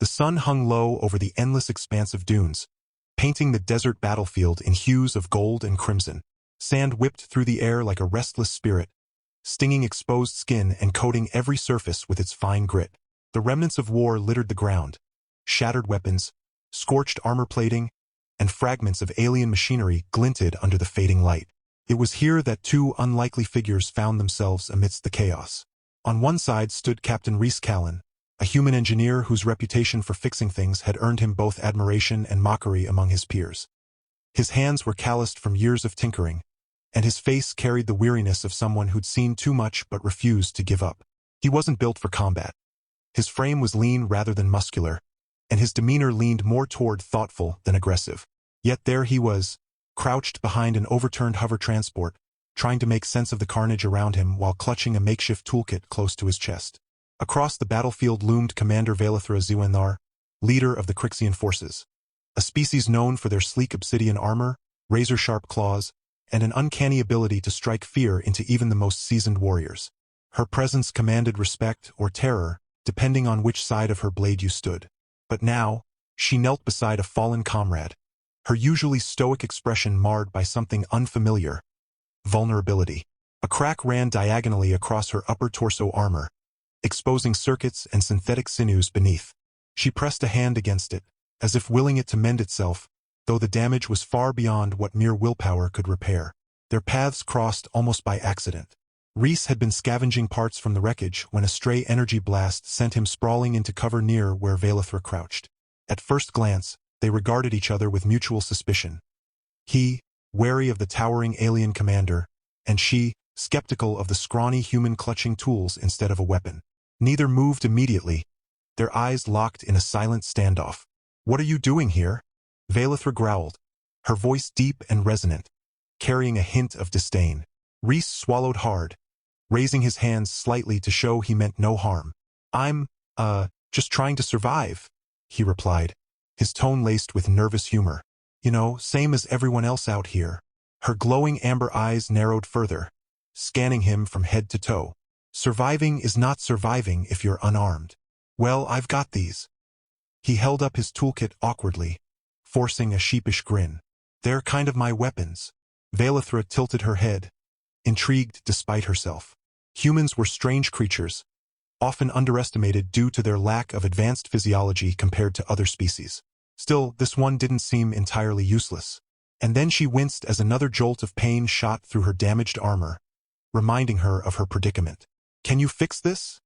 The sun hung low over the endless expanse of dunes, painting the desert battlefield in hues of gold and crimson. Sand whipped through the air like a restless spirit, stinging exposed skin and coating every surface with its fine grit. The remnants of war littered the ground, shattered weapons, scorched armor plating, and fragments of alien machinery glinted under the fading light. It was here that two unlikely figures found themselves amidst the chaos. On one side stood Captain Rhys Callan, a human engineer whose reputation for fixing things had earned him both admiration and mockery among his peers. His hands were calloused from years of tinkering, and his face carried the weariness of someone who'd seen too much but refused to give up. He wasn't built for combat. His frame was lean rather than muscular, and his demeanor leaned more toward thoughtful than aggressive. Yet there he was, crouched behind an overturned hover transport, trying to make sense of the carnage around him while clutching a makeshift toolkit close to his chest. Across the battlefield loomed Commander Velathra Zuenthar, leader of the Crician forces, a species known for their sleek obsidian armor, razor-sharp claws, and an uncanny ability to strike fear into even the most seasoned warriors. Her presence commanded respect or terror, depending on which side of her blade you stood. But now, she knelt beside a fallen comrade, her usually stoic expression marred by something unfamiliar: vulnerability. A crack ran diagonally across her upper torso armor, exposing circuits and synthetic sinews beneath. She pressed a hand against it, as if willing it to mend itself, though the damage was far beyond what mere willpower could repair. Their paths crossed almost by accident. Rhys had been scavenging parts from the wreckage when a stray energy blast sent him sprawling into cover near where Velathra crouched. At first glance, they regarded each other with mutual suspicion. He, wary of the towering alien commander, and she, skeptical of the scrawny human clutching tools instead of a weapon. Neither moved immediately, their eyes locked in a silent standoff. "What are you doing here?" Velathra growled, her voice deep and resonant, carrying a hint of disdain. Rhys swallowed hard, raising his hands slightly to show he meant no harm. "I'm, just trying to survive," he replied, his tone laced with nervous humor. "You know, same as everyone else out here." Her glowing amber eyes narrowed further, scanning him from head to toe. "Surviving is not surviving if you're unarmed." "Well, I've got these." He held up his toolkit awkwardly, forcing a sheepish grin. "They're kind of my weapons." Velathra tilted her head, intrigued despite herself. Humans were strange creatures, often underestimated due to their lack of advanced physiology compared to other species. Still, this one didn't seem entirely useless. And then she winced as another jolt of pain shot through her damaged armor, reminding her of her predicament. "Can you fix this?"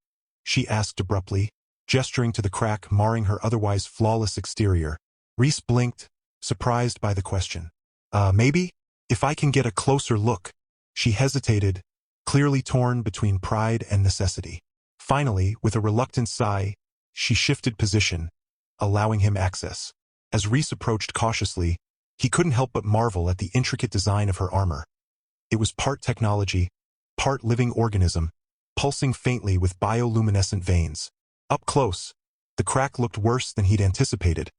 she asked abruptly, gesturing to the crack marring her otherwise flawless exterior. Rhys blinked, surprised by the question. Maybe? If I can get a closer look." She hesitated, clearly torn between pride and necessity. Finally, with a reluctant sigh, she shifted position, allowing him access. As Rhys approached cautiously, he couldn't help but marvel at the intricate design of her armor. It was part technology, part living organism, pulsing faintly with bioluminescent veins. Up close, the crack looked worse than he'd anticipated,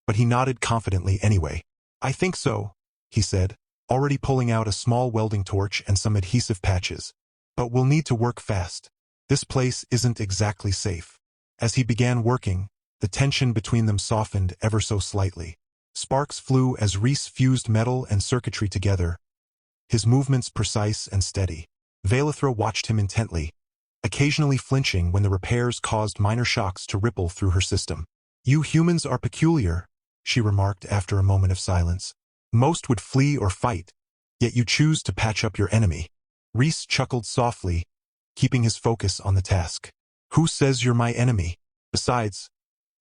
but he nodded confidently anyway. "I think so," he said, already pulling out a small welding torch and some adhesive patches. "But we'll need to work fast. This place isn't exactly safe." As he began working, the tension between them softened ever so slightly. Sparks flew as Rhys fused metal and circuitry together, his movements precise and steady. Velathra watched him intently, occasionally flinching when the repairs caused minor shocks to ripple through her system. "You humans are peculiar," she remarked after a moment of silence. "Most would flee or fight, yet you choose to patch up your enemy." Rhys chuckled softly, keeping his focus on the task. "Who says you're my enemy? Besides,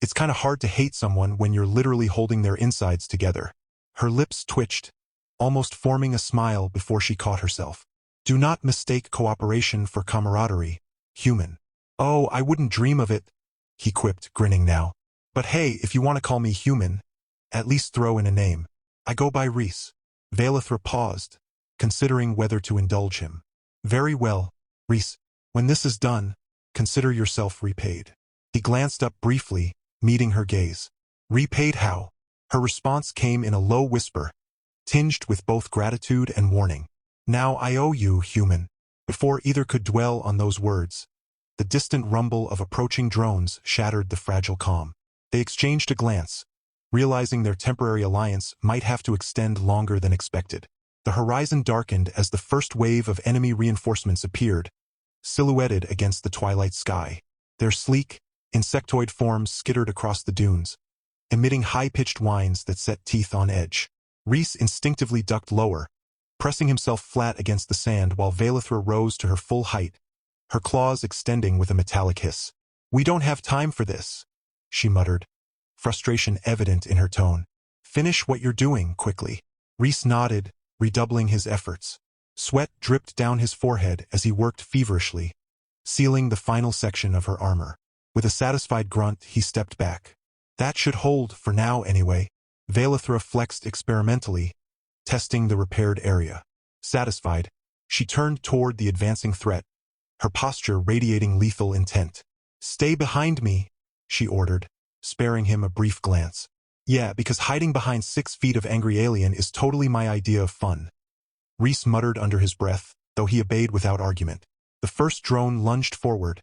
it's kind of hard to hate someone when you're literally holding their insides together." Her lips twitched, almost forming a smile before she caught herself. "Do not mistake cooperation for camaraderie, human." "Oh, I wouldn't dream of it," he quipped, grinning now. "But hey, if you want to call me human, at least throw in a name. I go by Rhys." Velathra paused, considering whether to indulge him. "Very well, Rhys. When this is done, consider yourself repaid." He glanced up briefly, meeting her gaze. "Repaid how?" Her response came in a low whisper, tinged with both gratitude and warning. "Now I owe you, human." Before either could dwell on those words, the distant rumble of approaching drones shattered the fragile calm. They exchanged a glance, realizing their temporary alliance might have to extend longer than expected. The horizon darkened as the first wave of enemy reinforcements appeared, silhouetted against the twilight sky. Their sleek, insectoid forms skittered across the dunes, emitting high-pitched whines that set teeth on edge. Rhys instinctively ducked lower, pressing himself flat against the sand while Vaelithra rose to her full height, her claws extending with a metallic hiss. "We don't have time for this," she muttered, frustration evident in her tone. "Finish what you're doing, quickly." Rhys nodded, redoubling his efforts. Sweat dripped down his forehead as he worked feverishly, sealing the final section of her armor. With a satisfied grunt, he stepped back. "That should hold, for now anyway." Vaelithra flexed experimentally, testing the repaired area. Satisfied, she turned toward the advancing threat, her posture radiating lethal intent. "Stay behind me," she ordered, sparing him a brief glance. "Yeah, because hiding behind 6 feet of angry alien is totally my idea of fun." Rhys muttered under his breath, though he obeyed without argument. The first drone lunged forward,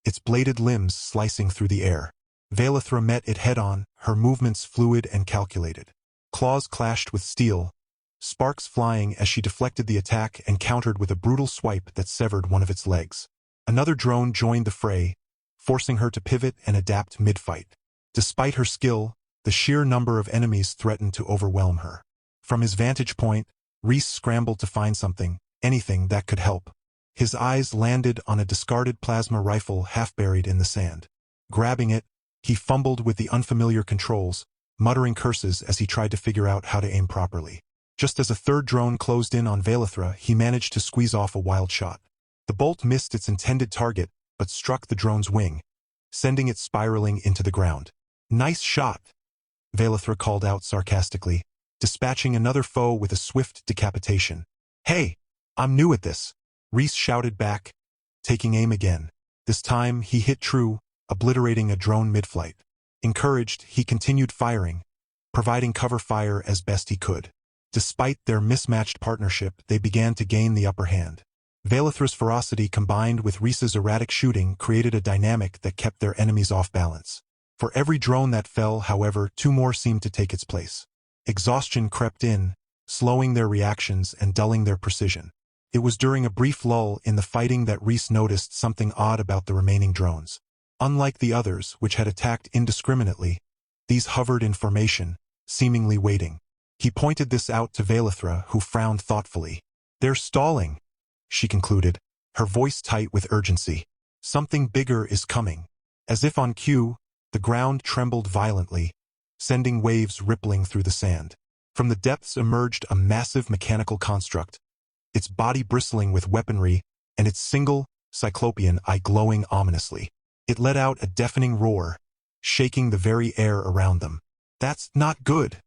its bladed limbs slicing through the air. Vaelithra met it head-on, her movements fluid and calculated. Claws clashed with steel, sparks flying as she deflected the attack and countered with a brutal swipe that severed one of its legs. Another drone joined the fray, forcing her to pivot and adapt mid-fight. Despite her skill, the sheer number of enemies threatened to overwhelm her. From his vantage point, Rhys scrambled to find something, anything that could help. His eyes landed on a discarded plasma rifle half buried in the sand. Grabbing it, he fumbled with the unfamiliar controls, muttering curses as he tried to figure out how to aim properly. Just as a third drone closed in on Vaelithra, he managed to squeeze off a wild shot. The bolt missed its intended target, but struck the drone's wing, sending it spiraling into the ground. "Nice shot," Vaelithra called out sarcastically, dispatching another foe with a swift decapitation. "Hey, I'm new at this," Rhys shouted back, taking aim again. This time he hit true, obliterating a drone mid-flight. Encouraged, he continued firing, providing cover fire as best he could. Despite their mismatched partnership, they began to gain the upper hand. Vaelithra's ferocity combined with Rhys's erratic shooting created a dynamic that kept their enemies off balance. For every drone that fell, however, 2 more seemed to take its place. Exhaustion crept in, slowing their reactions and dulling their precision. It was during a brief lull in the fighting that Rhys noticed something odd about the remaining drones. Unlike the others, which had attacked indiscriminately, these hovered in formation, seemingly waiting. He pointed this out to Vaelithra, who frowned thoughtfully. "They're stalling," she concluded, her voice tight with urgency. "Something bigger is coming." As if on cue, the ground trembled violently, sending waves rippling through the sand. From the depths emerged a massive mechanical construct, its body bristling with weaponry and its single, cyclopean eye glowing ominously. It let out a deafening roar, shaking the very air around them. "That's not good,"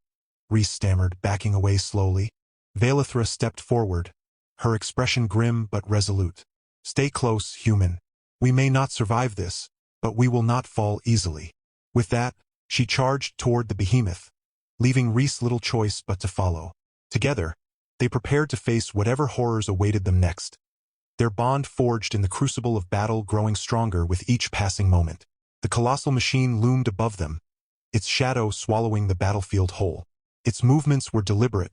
Rhys stammered, backing away slowly. Vaelithra stepped forward, her expression grim but resolute. "Stay close, human. We may not survive this, but we will not fall easily." With that, she charged toward the behemoth, leaving Rhys little choice but to follow. Together, they prepared to face whatever horrors awaited them next. Their bond forged in the crucible of battle growing stronger with each passing moment. The colossal machine loomed above them, its shadow swallowing the battlefield whole. Its movements were deliberate,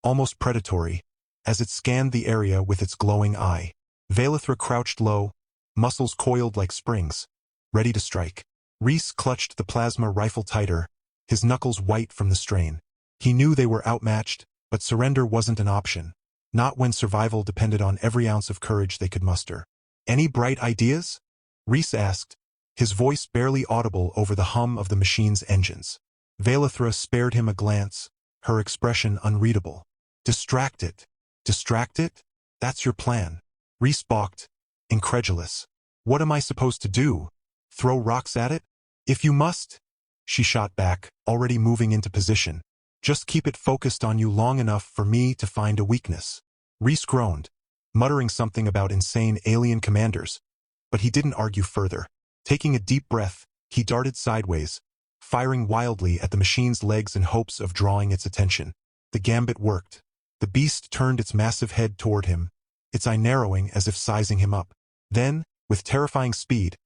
almost predatory, as it scanned the area with its glowing eye. Vaelithra crouched low, muscles coiled like springs, ready to strike. Rhys clutched the plasma rifle tighter, his knuckles white from the strain. He knew they were outmatched, but surrender wasn't an option, not when survival depended on every ounce of courage they could muster. "Any bright ideas?" Rhys asked, his voice barely audible over the hum of the machine's engines. Vaelithra spared him a glance, her expression unreadable. "Distract it. Distract it? That's your plan." Rhys balked, incredulous. "What am I supposed to do? Throw rocks at it?" "If you must," she shot back, already moving into position. "Just keep it focused on you long enough for me to find a weakness." Rhys groaned, muttering something about insane alien commanders, but he didn't argue further. Taking a deep breath, he darted sideways, firing wildly at the machine's legs in hopes of drawing its attention. The gambit worked. The beast turned its massive head toward him, its eye narrowing as if sizing him up. Then, with terrifying speed,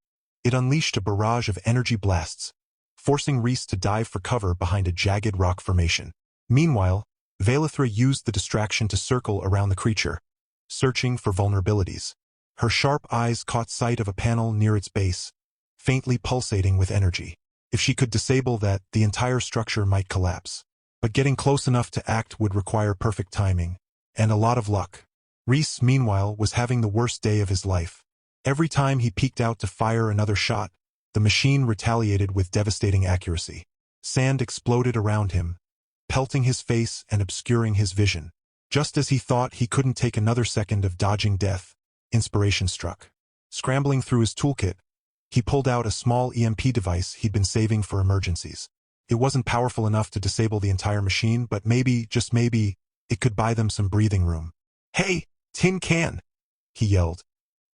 it unleashed a barrage of energy blasts, forcing Rhys to dive for cover behind a jagged rock formation. Meanwhile, Velithra used the distraction to circle around the creature, searching for vulnerabilities. Her sharp eyes caught sight of a panel near its base, faintly pulsating with energy. If she could disable that, the entire structure might collapse. But getting close enough to act would require perfect timing, and a lot of luck. Rhys, meanwhile, was having the worst day of his life. Every time he peeked out to fire another shot, the machine retaliated with devastating accuracy. Sand exploded around him, pelting his face and obscuring his vision. Just as he thought he couldn't take another second of dodging death, inspiration struck. Scrambling through his toolkit, he pulled out a small EMP device he'd been saving for emergencies. It wasn't powerful enough to disable the entire machine, but maybe, just maybe, it could buy them some breathing room. "Hey, tin can!" he yelled,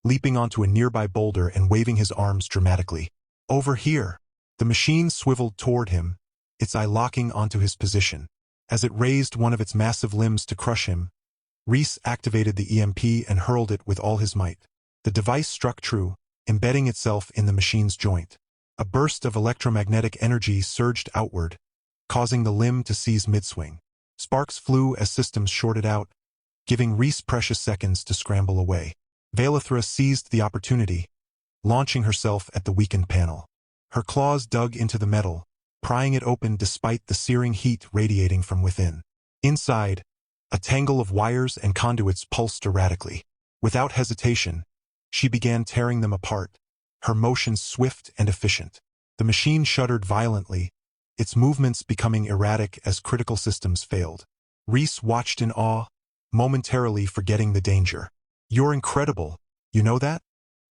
leaping onto a nearby boulder and waving his arms dramatically. "Over here!" The machine swiveled toward him, its eye locking onto his position. As it raised one of its massive limbs to crush him, Rhys activated the EMP and hurled it with all his might. The device struck true, embedding itself in the machine's joint. A burst of electromagnetic energy surged outward, causing the limb to seize mid-swing. Sparks flew as systems shorted out, giving Rhys precious seconds to scramble away. Velithra seized the opportunity, launching herself at the weakened panel. Her claws dug into the metal, prying it open despite the searing heat radiating from within. Inside, a tangle of wires and conduits pulsed erratically. Without hesitation, she began tearing them apart, her motions swift and efficient. The machine shuddered violently, its movements becoming erratic as critical systems failed. Rhys watched in awe, momentarily forgetting the danger. "You're incredible, you know that?"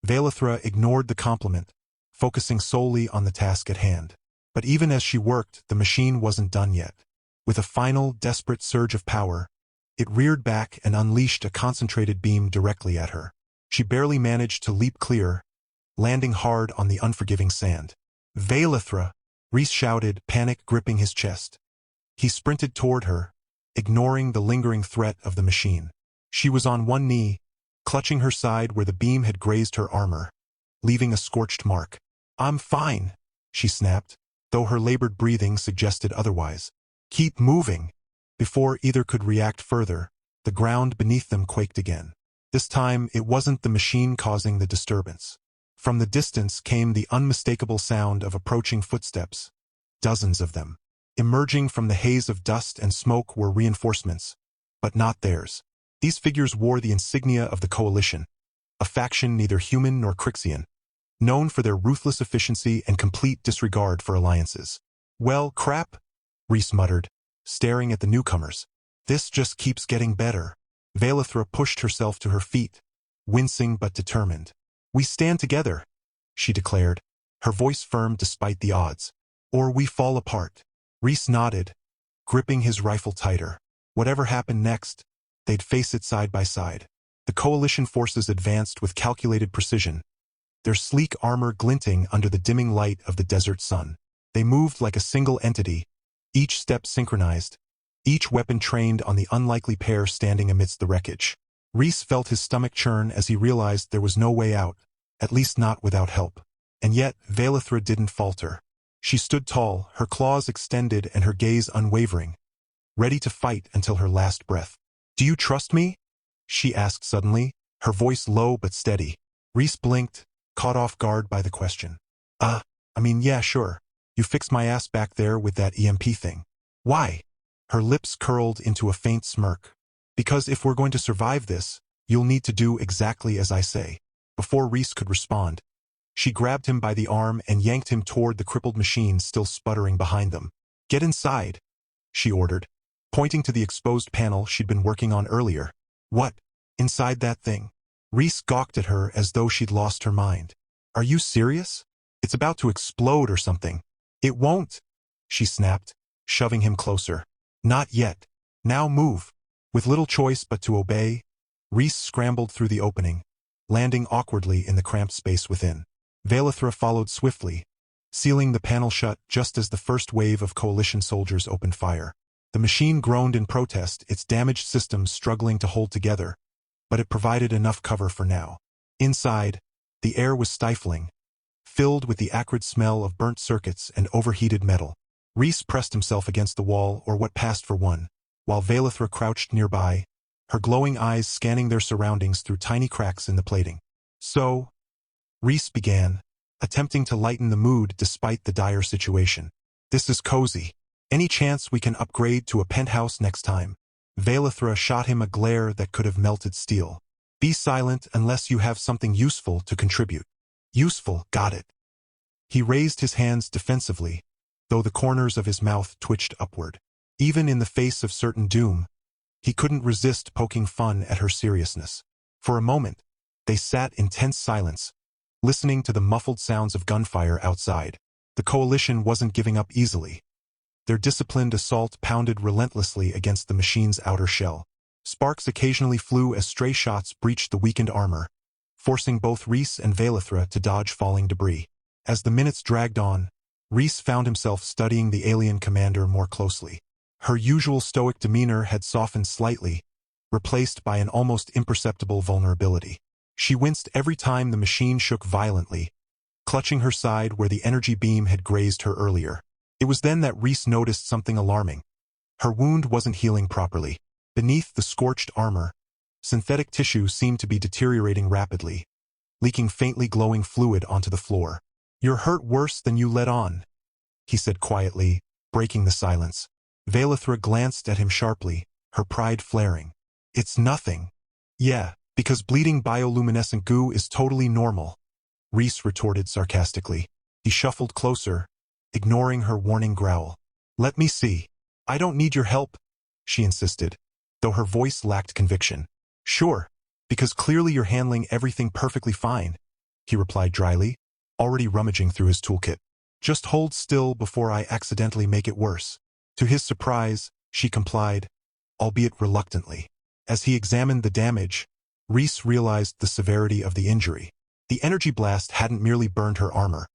Velithra ignored the compliment, focusing solely on the task at hand. But even as she worked, the machine wasn't done yet. With a final, desperate surge of power, it reared back and unleashed a concentrated beam directly at her. She barely managed to leap clear, landing hard on the unforgiving sand. "Velithra!" Rhys shouted, panic gripping his chest. He sprinted toward her, ignoring the lingering threat of the machine. She was on one knee, clutching her side where the beam had grazed her armor, leaving a scorched mark. "I'm fine," she snapped, though her labored breathing suggested otherwise. "Keep moving." Before either could react further, the ground beneath them quaked again. This time, it wasn't the machine causing the disturbance. From the distance came the unmistakable sound of approaching footsteps, dozens of them. Emerging from the haze of dust and smoke were reinforcements, but not theirs. These figures wore the insignia of the Coalition, a faction neither human nor Crician, known for their ruthless efficiency and complete disregard for alliances. "Well, crap," Rhys muttered, staring at the newcomers. "This just keeps getting better." Velithra pushed herself to her feet, wincing but determined. "We stand together," she declared, her voice firm despite the odds. "Or we fall apart." Rhys nodded, gripping his rifle tighter. Whatever happened next, they'd face it side by side. The Coalition forces advanced with calculated precision, their sleek armor glinting under the dimming light of the desert sun. They moved like a single entity, each step synchronized, each weapon trained on the unlikely pair standing amidst the wreckage. Rhys felt his stomach churn as he realized there was no way out, at least not without help. And yet, Velithra didn't falter. She stood tall, her claws extended and her gaze unwavering, ready to fight until her last breath. "Do you trust me?" she asked suddenly, her voice low but steady. Rhys blinked, caught off guard by the question. Yeah, sure. You fixed my ass back there with that EMP thing." "Why?" Her lips curled into a faint smirk. "Because if we're going to survive this, you'll need to do exactly as I say." Before Rhys could respond, she grabbed him by the arm and yanked him toward the crippled machine still sputtering behind them. "Get inside," she ordered, pointing to the exposed panel she'd been working on earlier. "What? Inside that thing?" Rhys gawked at her as though she'd lost her mind. "Are you serious? It's about to explode or something." "It won't," she snapped, shoving him closer. "Not yet. Now move." With little choice but to obey, Rhys scrambled through the opening, landing awkwardly in the cramped space within. Velithra followed swiftly, sealing the panel shut just as the first wave of Coalition soldiers opened fire. The machine groaned in protest, its damaged systems struggling to hold together, but it provided enough cover for now. Inside, the air was stifling, filled with the acrid smell of burnt circuits and overheated metal. Rhys pressed himself against the wall or what passed for one, while Vaelithra crouched nearby, her glowing eyes scanning their surroundings through tiny cracks in the plating. "So," Rhys began, attempting to lighten the mood despite the dire situation. "This is cozy. Any chance we can upgrade to a penthouse next time?" Vaelithra shot him a glare that could have melted steel. "Be silent unless you have something useful to contribute." "Useful, got it." He raised his hands defensively, though the corners of his mouth twitched upward. Even in the face of certain doom, he couldn't resist poking fun at her seriousness. For a moment, they sat in tense silence, listening to the muffled sounds of gunfire outside. The coalition wasn't giving up easily. Their disciplined assault pounded relentlessly against the machine's outer shell. Sparks occasionally flew as stray shots breached the weakened armor, forcing both Rhys and Vaelithra to dodge falling debris. As the minutes dragged on, Rhys found himself studying the alien commander more closely. Her usual stoic demeanor had softened slightly, replaced by an almost imperceptible vulnerability. She winced every time the machine shook violently, clutching her side where the energy beam had grazed her earlier. It was then that Rhys noticed something alarming. Her wound wasn't healing properly. Beneath the scorched armor, synthetic tissue seemed to be deteriorating rapidly, leaking faintly glowing fluid onto the floor. "You're hurt worse than you let on," he said quietly, breaking the silence. Vaelithra glanced at him sharply, her pride flaring. "It's nothing." "Yeah, because bleeding bioluminescent goo is totally normal," Rhys retorted sarcastically. He shuffled closer, ignoring her warning growl. "Let me see." "I don't need your help," she insisted, though her voice lacked conviction. "Sure, because clearly you're handling everything perfectly fine," he replied dryly, already rummaging through his toolkit. "Just hold still before I accidentally make it worse." To his surprise, she complied, albeit reluctantly. As he examined the damage, Rhys realized the severity of the injury. The energy blast hadn't merely burned her armor.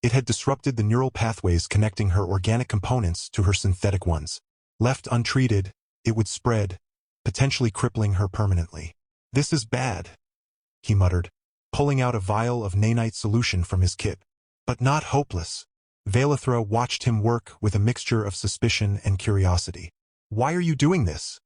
It had disrupted the neural pathways connecting her organic components to her synthetic ones. Left untreated, it would spread, potentially crippling her permanently. "This is bad," he muttered, pulling out a vial of nanite solution from his kit. "But not hopeless." Vaelithra watched him work with a mixture of suspicion and curiosity. "Why are you doing this?"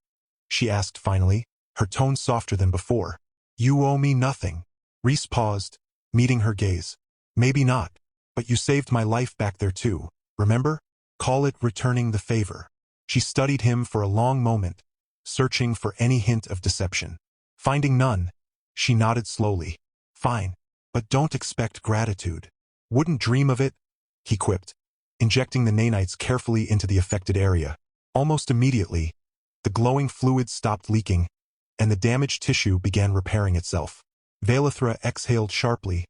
she asked finally, her tone softer than before. "You owe me nothing." Rhys paused, meeting her gaze. "Maybe not, but you saved my life back there too, remember? Call it returning the favor." She studied him for a long moment, searching for any hint of deception. Finding none, she nodded slowly. "Fine, but don't expect gratitude." "Wouldn't dream of it," he quipped, injecting the nanites carefully into the affected area. Almost immediately, the glowing fluid stopped leaking, and the damaged tissue began repairing itself. Vaelithra exhaled sharply,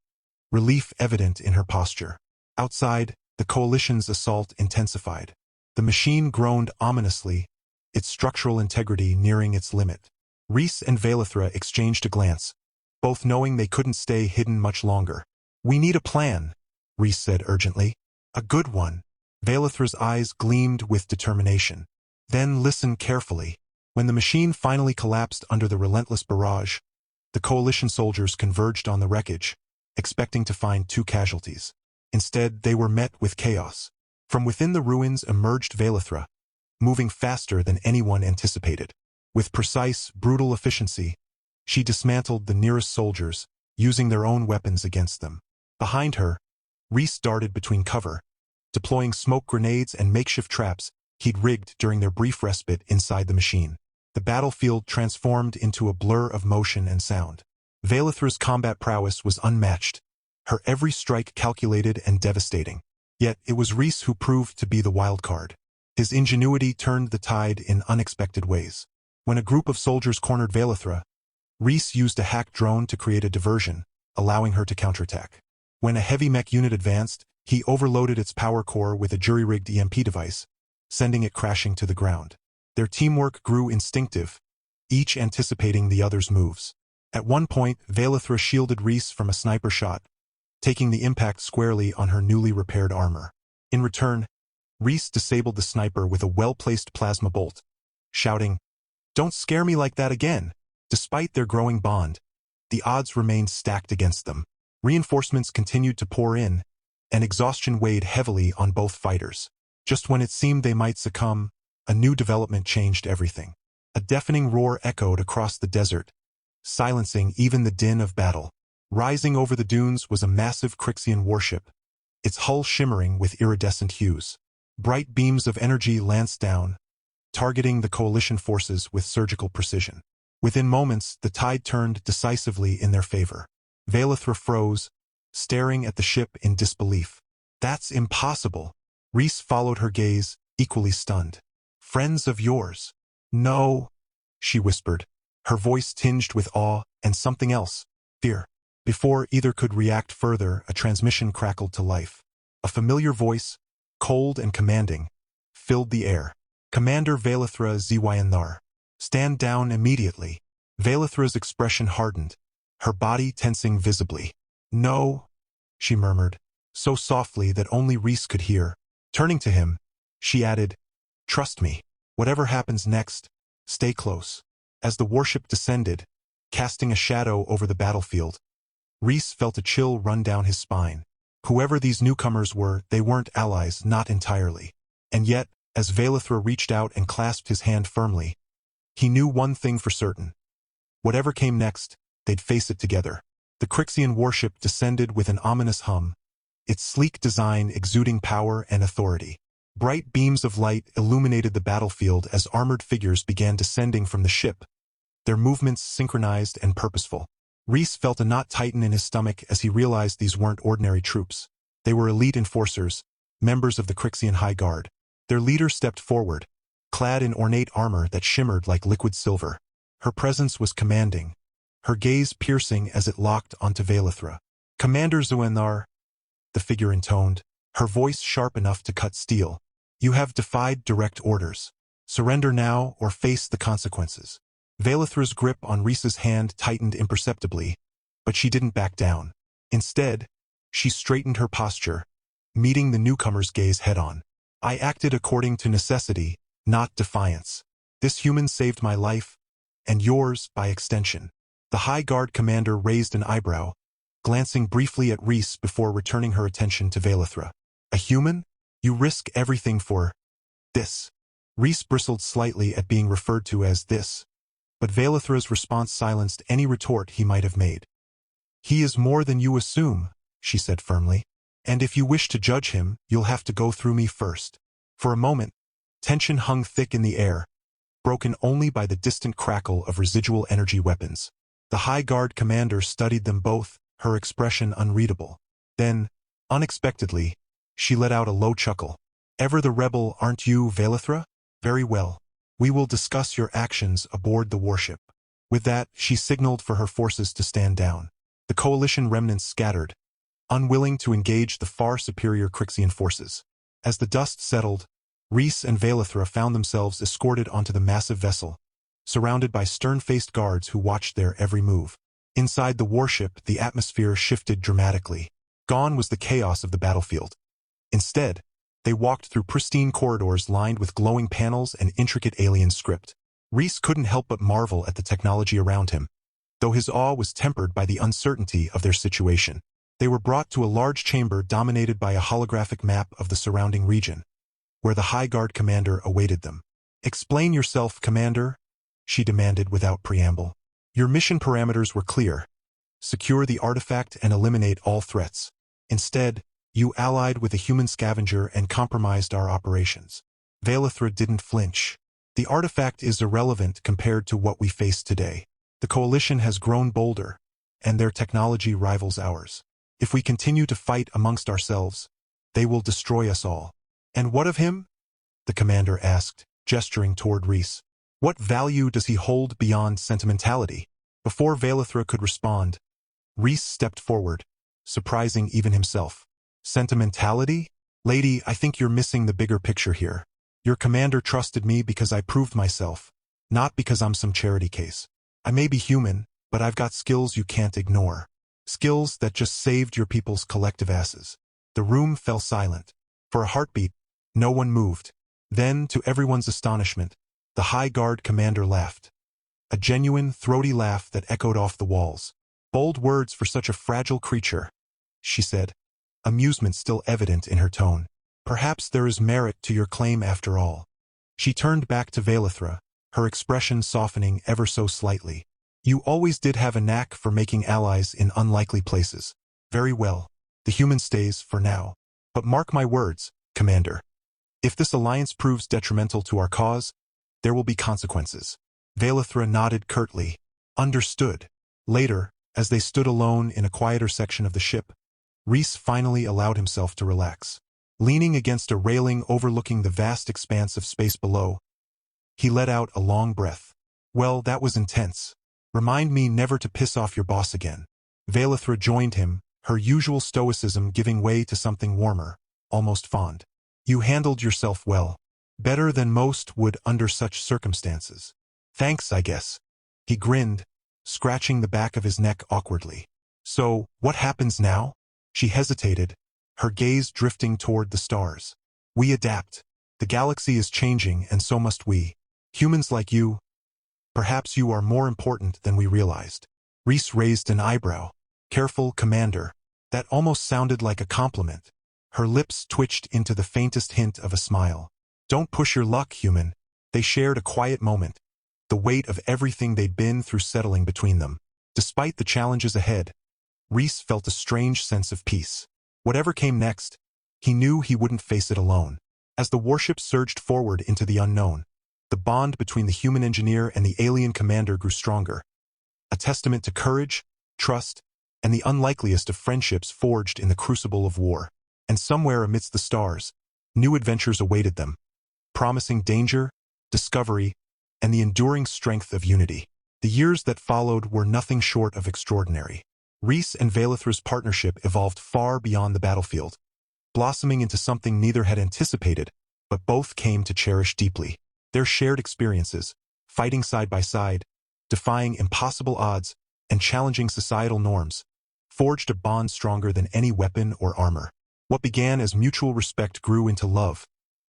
relief evident in her posture. Outside, the coalition's assault intensified. The machine groaned ominously, its structural integrity nearing its limit. Rhys and Vaelithra exchanged a glance, both knowing they couldn't stay hidden much longer. "We need a plan," Rhys said urgently. "A good one." Vaelithra's eyes gleamed with determination. "Then listen carefully." When the machine finally collapsed under the relentless barrage, the coalition soldiers converged on the wreckage, expecting to find 2 casualties. Instead, they were met with chaos. From within the ruins emerged Vaelithra, moving faster than anyone anticipated. With precise, brutal efficiency, she dismantled the nearest soldiers, using their own weapons against them. Behind her, Rhys darted between cover, deploying smoke grenades and makeshift traps he'd rigged during their brief respite inside the machine. The battlefield transformed into a blur of motion and sound. Vaelithra's combat prowess was unmatched, her every strike calculated and devastating. Yet it was Rhys who proved to be the wild card. His ingenuity turned the tide in unexpected ways. When a group of soldiers cornered Vaelithra, Rhys used a hack drone to create a diversion, allowing her to counterattack. When a heavy mech unit advanced, he overloaded its power core with a jury-rigged EMP device, sending it crashing to the ground. Their teamwork grew instinctive, each anticipating the other's moves. At one point, Vaelithra shielded Rhys from a sniper shot, taking the impact squarely on her newly repaired armor. In return, Rhys disabled the sniper with a well-placed plasma bolt, shouting, "Don't scare me like that again." Despite their growing bond, the odds remained stacked against them. Reinforcements continued to pour in, and exhaustion weighed heavily on both fighters. Just when it seemed they might succumb, a new development changed everything. A deafening roar echoed across the desert, silencing even the din of battle. Rising over the dunes was a massive Crician warship, its hull shimmering with iridescent hues. Bright beams of energy lanced down, targeting the coalition forces with surgical precision. Within moments, the tide turned decisively in their favor. Velethra froze, staring at the ship in disbelief. "That's impossible." Rhys followed her gaze, equally stunned. "Friends of yours?" "No," she whispered, her voice tinged with awe and something else, fear. Before either could react further, a transmission crackled to life. A familiar voice, cold and commanding, filled the air. "Commander Velethra Zyanar. Stand down immediately." Velethra's expression hardened, her body tensing visibly. "No," she murmured, so softly that only Rhys could hear. Turning to him, she added, "Trust me. Whatever happens next, stay close." As the warship descended, casting a shadow over the battlefield, Rhys felt a chill run down his spine. Whoever these newcomers were, they weren't allies, not entirely. And yet, as Velethra reached out and clasped his hand firmly, he knew one thing for certain. Whatever came next, they'd face it together. The Crician warship descended with an ominous hum, its sleek design exuding power and authority. Bright beams of light illuminated the battlefield as armored figures began descending from the ship, their movements synchronized and purposeful. Rhys felt a knot tighten in his stomach as he realized these weren't ordinary troops. They were elite enforcers, members of the Crician High Guard. Their leader stepped forward, clad in ornate armor that shimmered like liquid silver. Her presence was commanding, her gaze piercing as it locked onto Velethra. "Commander Zyanar," the figure intoned, her voice sharp enough to cut steel. "You have defied direct orders. Surrender now or face the consequences." Velethra's grip on Rhys's hand tightened imperceptibly, but she didn't back down. Instead, she straightened her posture, meeting the newcomer's gaze head-on. "I acted according to necessity, not defiance. This human saved my life, and yours by extension." The High Guard commander raised an eyebrow, glancing briefly at Rhys before returning her attention to Velethra. "A human? You risk everything for this." Rhys bristled slightly at being referred to as this, but Velethra's response silenced any retort he might have made. "He is more than you assume," she said firmly. "And if you wish to judge him, you'll have to go through me first." For a moment, tension hung thick in the air, broken only by the distant crackle of residual energy weapons. The High Guard commander studied them both, her expression unreadable. Then, unexpectedly, she let out a low chuckle. "Ever the rebel, aren't you, Velethra? Very well. We will discuss your actions aboard the warship." With that, she signaled for her forces to stand down. The coalition remnants scattered, unwilling to engage the far superior Crician forces. As the dust settled, Rhys and Velethra found themselves escorted onto the massive vessel, surrounded by stern-faced guards who watched their every move. Inside the warship, the atmosphere shifted dramatically. Gone was the chaos of the battlefield. Instead, they walked through pristine corridors lined with glowing panels and intricate alien script. Rhys couldn't help but marvel at the technology around him, though his awe was tempered by the uncertainty of their situation. They were brought to a large chamber dominated by a holographic map of the surrounding region, where the High Guard commander awaited them. "Explain yourself, Commander," she demanded without preamble. "Your mission parameters were clear. Secure the artifact and eliminate all threats. Instead, you allied with a human scavenger and compromised our operations." Velethra didn't flinch. "The artifact is irrelevant compared to what we face today. The Coalition has grown bolder, and their technology rivals ours. If we continue to fight amongst ourselves, they will destroy us all." "And what of him?" the commander asked, gesturing toward Rhys. "What value does he hold beyond sentimentality?" Before Velethra could respond, Rhys stepped forward, surprising even himself. "Sentimentality? Lady, I think you're missing the bigger picture here. Your commander trusted me because I proved myself, not because I'm some charity case. I may be human, but I've got skills you can't ignore. Skills that just saved your people's collective asses." The room fell silent. For a heartbeat, no one moved. Then, to everyone's astonishment, the High Guard commander laughed. A genuine, throaty laugh that echoed off the walls. "Bold words for such a fragile creature," she said. amusement still evident in her tone. "Perhaps there is merit to your claim after all." She turned back to Vailithra, her expression softening ever so slightly. "You always did have a knack for making allies in unlikely places. Very well. The human stays for now. But mark my words, Commander. If this alliance proves detrimental to our cause, there will be consequences." Vailithra nodded curtly. "Understood." Later, as they stood alone in a quieter section of the ship, Rhys finally allowed himself to relax. Leaning against a railing overlooking the vast expanse of space below, he let out a long breath. "Well, that was intense. Remind me never to piss off your boss again." Vailithra joined him, her usual stoicism giving way to something warmer, almost fond. "You handled yourself well. Better than most would under such circumstances." "Thanks, I guess." He grinned, scratching the back of his neck awkwardly. "So, what happens now?" She hesitated, her gaze drifting toward the stars. "We adapt. The galaxy is changing, and so must we. Humans like you. Perhaps you are more important than we realized." Rhys raised an eyebrow. "Careful, Commander." That almost sounded like a compliment. Her lips twitched into the faintest hint of a smile. "Don't push your luck, human." They shared a quiet moment, the weight of everything they'd been through settling between them. Despite the challenges ahead, Rhys felt a strange sense of peace. Whatever came next, he knew he wouldn't face it alone. As the warship surged forward into the unknown, the bond between the human engineer and the alien commander grew stronger, a testament to courage, trust, and the unlikeliest of friendships forged in the crucible of war. And somewhere amidst the stars, new adventures awaited them, promising danger, discovery, and the enduring strength of unity. The years that followed were nothing short of extraordinary. Rhys and Vailithra's partnership evolved far beyond the battlefield, blossoming into something neither had anticipated, but both came to cherish deeply. Their shared experiences, fighting side by side, defying impossible odds, and challenging societal norms, forged a bond stronger than any weapon or armor. What began as mutual respect grew into love,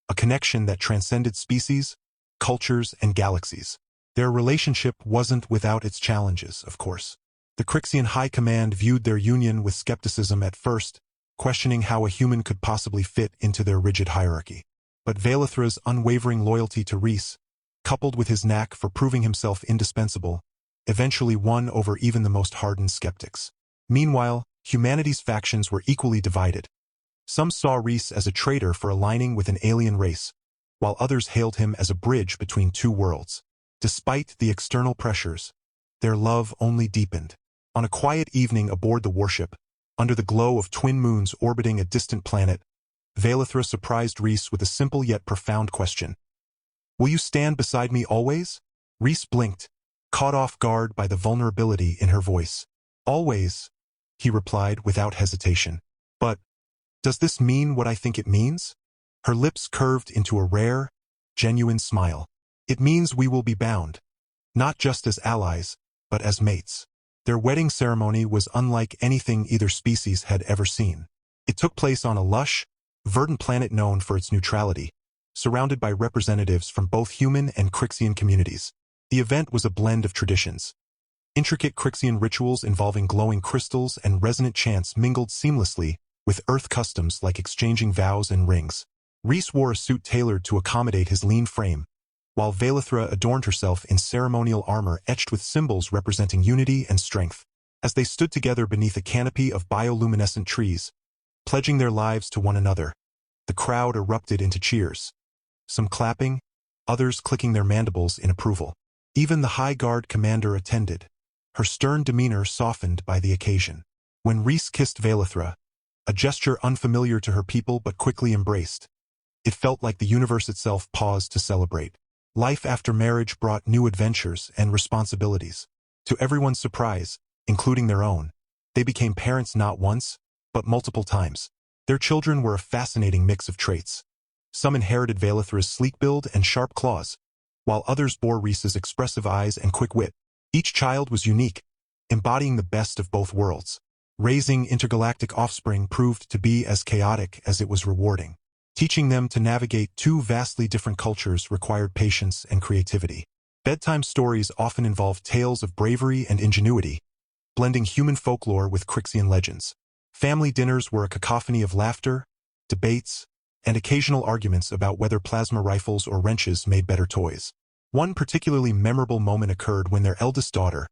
a connection that transcended species, cultures, and galaxies. Their relationship wasn't without its challenges, of course. The Crician High Command viewed their union with skepticism at first, questioning how a human could possibly fit into their rigid hierarchy. But Vailithra's unwavering loyalty to Rhys, coupled with his knack for proving himself indispensable, eventually won over even the most hardened skeptics. Meanwhile, humanity's factions were equally divided. Some saw Rhys as a traitor for aligning with an alien race, while others hailed him as a bridge between two worlds. Despite the external pressures, their love only deepened. On a quiet evening aboard the warship, under the glow of twin moons orbiting a distant planet, Vailithra surprised Rhys with a simple yet profound question. "Will you stand beside me always?" Rhys blinked, caught off guard by the vulnerability in her voice. "Always," he replied without hesitation. "But does this mean what I think it means?" Her lips curved into a rare, genuine smile. "It means we will be bound, not just as allies, but as mates." Their wedding ceremony was unlike anything either species had ever seen. It took place on a lush, verdant planet known for its neutrality, surrounded by representatives from both human and Crician communities. The event was a blend of traditions. Intricate Crician rituals involving glowing crystals and resonant chants mingled seamlessly with Earth customs like exchanging vows and rings. Rhys wore a suit tailored to accommodate his lean frame, while Vailithra adorned herself in ceremonial armor etched with symbols representing unity and strength. As they stood together beneath a canopy of bioluminescent trees, pledging their lives to one another, the crowd erupted into cheers. Some clapping, others clicking their mandibles in approval. Even the High Guard commander attended, her stern demeanor softened by the occasion. When Rhys kissed Vailithra, a gesture unfamiliar to her people but quickly embraced, it felt like the universe itself paused to celebrate. Life after marriage brought new adventures and responsibilities. To everyone's surprise, including their own, they became parents not once, but multiple times. Their children were a fascinating mix of traits. Some inherited Vailithra's sleek build and sharp claws, while others bore Rhys's expressive eyes and quick wit. Each child was unique, embodying the best of both worlds. Raising intergalactic offspring proved to be as chaotic as it was rewarding. Teaching them to navigate two vastly different cultures required patience and creativity. Bedtime stories often involved tales of bravery and ingenuity, blending human folklore with Crician legends. Family dinners were a cacophony of laughter, debates, and occasional arguments about whether plasma rifles or wrenches made better toys. One particularly memorable moment occurred when their eldest daughter,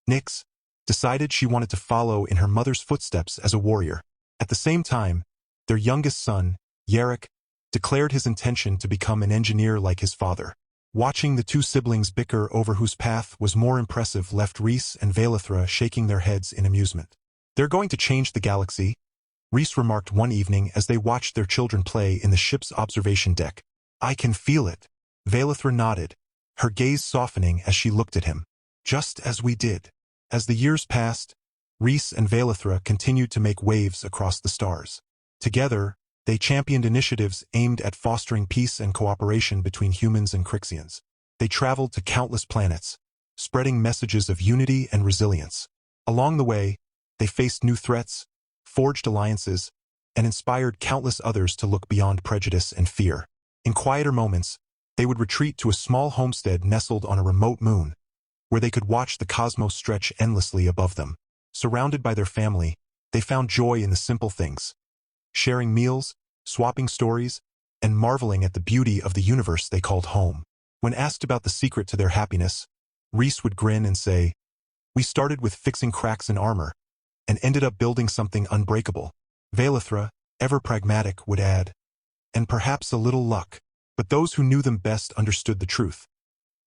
Nyx, decided she wanted to follow in her mother's footsteps as a warrior. At the same time, their youngest son, Yarrick, declared his intention to become an engineer like his father. Watching the two siblings bicker over whose path was more impressive left Rhys and Vaelithra shaking their heads in amusement. "They're going to change the galaxy," Rhys remarked one evening as they watched their children play in the ship's observation deck. "I can feel it." Vaelithra nodded, her gaze softening as she looked at him. "Just as we did." As the years passed, Rhys and Vaelithra continued to make waves across the stars. Together, they championed initiatives aimed at fostering peace and cooperation between humans and Cricians. They traveled to countless planets, spreading messages of unity and resilience. Along the way, they faced new threats, forged alliances, and inspired countless others to look beyond prejudice and fear. In quieter moments, they would retreat to a small homestead nestled on a remote moon, where they could watch the cosmos stretch endlessly above them. Surrounded by their family, they found joy in the simple things, sharing meals, swapping stories, and marveling at the beauty of the universe they called home. When asked about the secret to their happiness, Rhys would grin and say, "We started with fixing cracks in armor, and ended up building something unbreakable." Vaelithra, ever pragmatic, would add, "And perhaps a little luck." But those who knew them best understood the truth.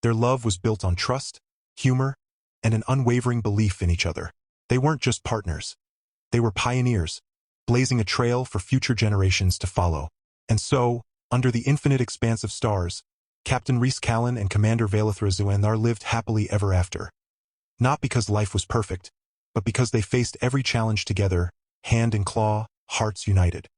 Their love was built on trust, humor, and an unwavering belief in each other. They weren't just partners. They were pioneers, blazing a trail for future generations to follow. And so, under the infinite expanse of stars, Captain Rhys Callan and Commander Vaelithra Zuandar lived happily ever after. Not because life was perfect, but because they faced every challenge together, hand in claw, hearts united.